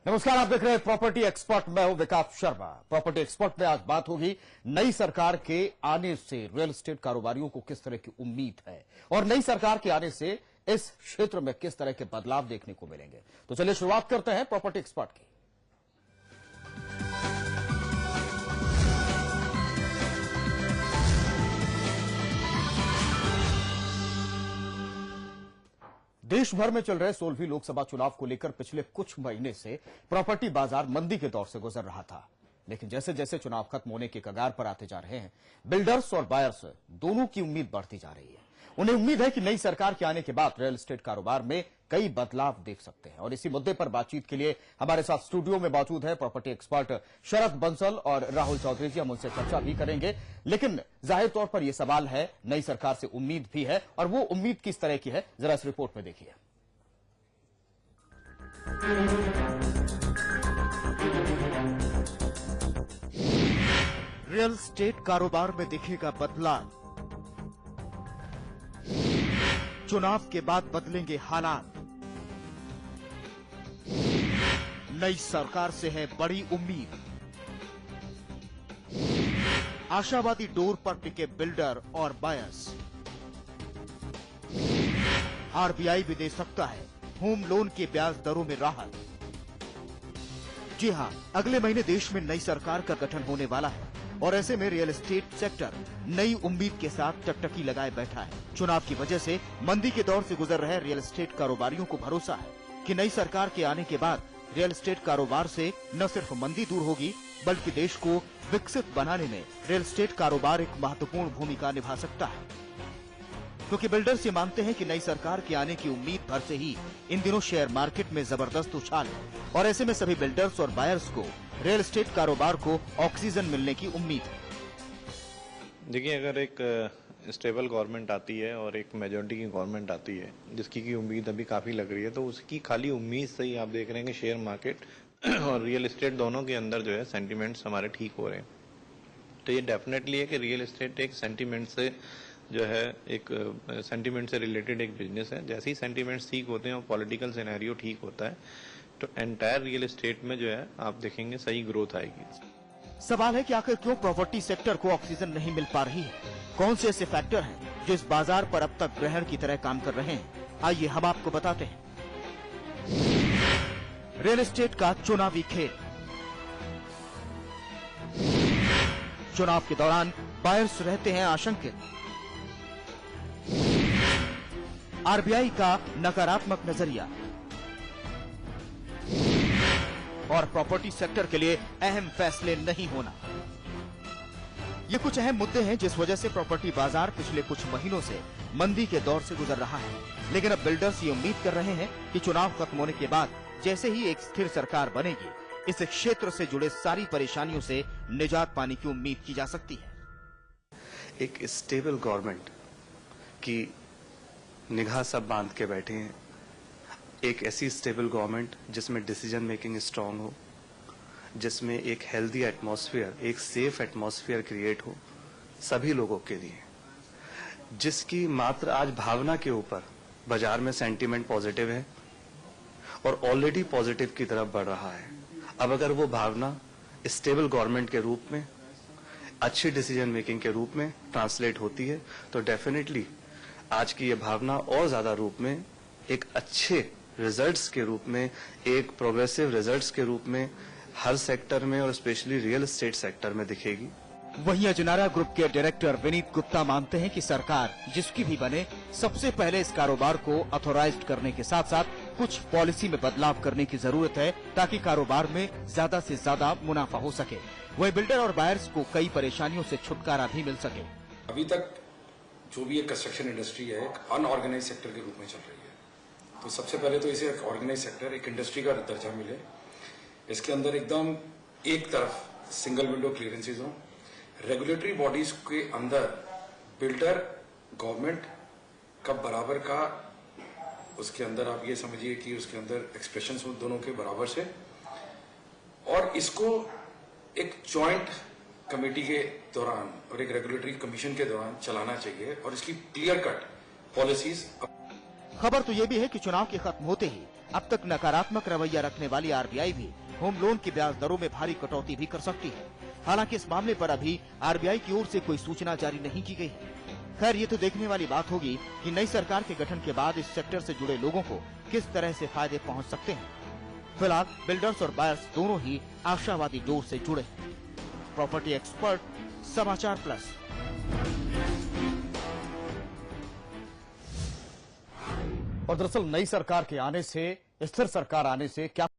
नमस्कार, आप देख रहे हैं प्रॉपर्टी एक्सपर्ट। मैं हूं विकास शर्मा। प्रॉपर्टी एक्सपर्ट में आज बात होगी नई सरकार के आने से रियल एस्टेट कारोबारियों को किस तरह की उम्मीद है और नई सरकार के आने से इस क्षेत्र में किस तरह के बदलाव देखने को मिलेंगे। तो चलिए शुरुआत करते हैं प्रॉपर्टी एक्सपर्ट की। देश भर में चल रहे 16वीं लोकसभा चुनाव को लेकर पिछले कुछ महीने से प्रॉपर्टी बाजार मंदी के दौर से गुजर रहा था, लेकिन जैसे जैसे चुनाव खत्म होने के कगार पर आते जा रहे हैं, बिल्डर्स और बायर्स दोनों की उम्मीद बढ़ती जा रही है। उन्हें उम्मीद है कि नई सरकार के आने के बाद रियल एस्टेट कारोबार में कई बदलाव देख सकते हैं। और इसी मुद्दे पर बातचीत के लिए हमारे साथ स्टूडियो में मौजूद है प्रॉपर्टी एक्सपर्ट शरद बंसल और राहुल चौधरी जी। हम उनसे चर्चा भी करेंगे, लेकिन जाहिर तौर पर यह सवाल है, नई सरकार से उम्मीद भी है, और वो उम्मीद किस तरह की है, जरा इस रिपोर्ट में देखिए। रियल एस्टेट कारोबार में दिखेगा बदलाव, चुनाव के बाद बदलेंगे हालात, नई सरकार से है बड़ी उम्मीद, आशावादी डोर पर टिके बिल्डर और बायर्स, आरबीआई भी दे सकता है होम लोन के ब्याज दरों में राहत। जी हां, अगले महीने देश में नई सरकार का गठन होने वाला है और ऐसे में रियल एस्टेट सेक्टर नई उम्मीद के साथ टकटकी लगाए बैठा है। चुनाव की वजह से मंदी के दौर से गुजर रहे रियल एस्टेट कारोबारियों को भरोसा है कि नई सरकार के आने के बाद रियल एस्टेट कारोबार से न सिर्फ मंदी दूर होगी, बल्कि देश को विकसित बनाने में रियल एस्टेट कारोबार एक महत्वपूर्ण भूमिका निभा सकता है। क्योंकि बिल्डर्स ये मानते हैं कि नई सरकार के आने की उम्मीद भर से ही इन दिनों शेयर मार्केट में जबरदस्त उछाल है और ऐसे में सभी बिल्डर्स और बायर्स को रियल एस्टेट कारोबार को ऑक्सीजन मिलने की उम्मीद है। देखिए, अगर एक स्टेबल गवर्नमेंट आती है और एक मेजॉरिटी की गवर्नमेंट आती है जिसकी की उम्मीद अभी काफ़ी लग रही है, तो उसकी खाली उम्मीद से ही आप देख रहे हैं कि शेयर मार्केट और रियल एस्टेट दोनों के अंदर जो है सेंटिमेंट्स हमारे ठीक हो रहे हैं। तो ये डेफिनेटली है कि रियल एस्टेट एक सेंटिमेंट से जो है एक सेंटिमेंट से रिलेटेड एक बिजनेस है। जैसे ही सेंटिमेंट्स ठीक होते हैं और पॉलिटिकल सिनेरियो ठीक होता है, तो एंटायर रियल एस्टेट में जो है आप देखेंगे सही ग्रोथ आएगी। सवाल है कि आखिर क्यों प्रॉपर्टी सेक्टर को ऑक्सीजन नहीं मिल पा रही है? कौन से ऐसे फैक्टर हैं जो इस बाजार पर अब तक ग्रहण की तरह काम कर रहे हैं? आइए हम आपको बताते हैं। रियल एस्टेट का चुनावी खेल। चुनाव के दौरान बायर्स रहते हैं आशंकित। आरबीआई का नकारात्मक नजरिया और प्रॉपर्टी सेक्टर के लिए अहम फैसले नहीं होना, ये कुछ अहम मुद्दे हैं जिस वजह से प्रॉपर्टी बाजार पिछले कुछ महीनों से मंदी के दौर से गुजर रहा है। लेकिन अब बिल्डर्स ये उम्मीद कर रहे हैं कि चुनाव खत्म होने के बाद जैसे ही एक स्थिर सरकार बनेगी, इस क्षेत्र से जुड़े सारी परेशानियों से निजात पाने की उम्मीद की जा सकती है। एक स्टेबल गवर्नमेंट की निगाह सब बांध के बैठे हैं। एक ऐसी स्टेबल गवर्नमेंट जिसमें डिसीजन मेकिंग स्ट्रांग हो, जिसमें एक हेल्दी एटमॉस्फेयर, एक सेफ एटमॉस्फेयर क्रिएट हो सभी लोगों के लिए, जिसकी मात्र आज भावना के ऊपर बाजार में सेंटीमेंट पॉजिटिव है और ऑलरेडी पॉजिटिव की तरफ बढ़ रहा है। अब अगर वो भावना स्टेबल गवर्नमेंट के रूप में, अच्छी डिसीजन मेकिंग के रूप में ट्रांसलेट होती है, तो डेफिनेटली आज की ये भावना और ज्यादा रूप में एक अच्छे रिजल्ट्स के रूप में, एक प्रोग्रेसिव रिजल्ट्स के रूप में हर सेक्टर में और स्पेशली रियल एस्टेट सेक्टर में दिखेगी। वहीं अजनारा ग्रुप के डायरेक्टर विनीत गुप्ता मानते हैं कि सरकार जिसकी भी बने, सबसे पहले इस कारोबार को ऑथोराइज्ड करने के साथ साथ कुछ पॉलिसी में बदलाव करने की जरूरत है ताकि कारोबार में ज्यादा से ज्यादा मुनाफा हो सके। वहीं बिल्डर और बायर्स को कई परेशानियों से छुटकारा भी मिल सके। अभी तक जो भी एक कंस्ट्रक्शन इंडस्ट्री है, एक अनऑर्गेनाइज सेक्टर के रूप में चल रही है। तो सबसे पहले तो इसे एक ऑर्गेनाइज सेक्टर, एक इंडस्ट्री का दर्जा मिले। इसके अंदर एकदम एक तरफ सिंगल विंडो क्लियरेंसेज हो, रेगुलेटरी बॉडीज के अंदर बिल्डर गवर्नमेंट का बराबर का, उसके अंदर आप ये समझिए कि उसके अंदर एक्सप्रेशंस हो दोनों के बराबर से, और इसको एक जॉइंट कमेटी के दौरान और एक रेगुलेटरी कमीशन के दौरान चलाना चाहिए और इसकी क्लियर कट पॉलिसीज। खबर तो ये भी है कि चुनाव के खत्म होते ही अब तक नकारात्मक रवैया रखने वाली आरबीआई भी होम लोन की ब्याज दरों में भारी कटौती भी कर सकती है। हालांकि इस मामले पर अभी आरबीआई की ओर से कोई सूचना जारी नहीं की गई है। खैर, ये तो देखने वाली बात होगी कि नई सरकार के गठन के बाद इस सेक्टर से जुड़े लोगों को किस तरह से फायदे पहुंच सकते हैं। फिलहाल बिल्डर्स और बायर्स दोनों ही आशावादी दौर से जुड़े हैं। प्रॉपर्टी एक्सपर्ट, समाचार प्लस। और दरअसल नई सरकार के आने से, स्थिर सरकार आने से क्या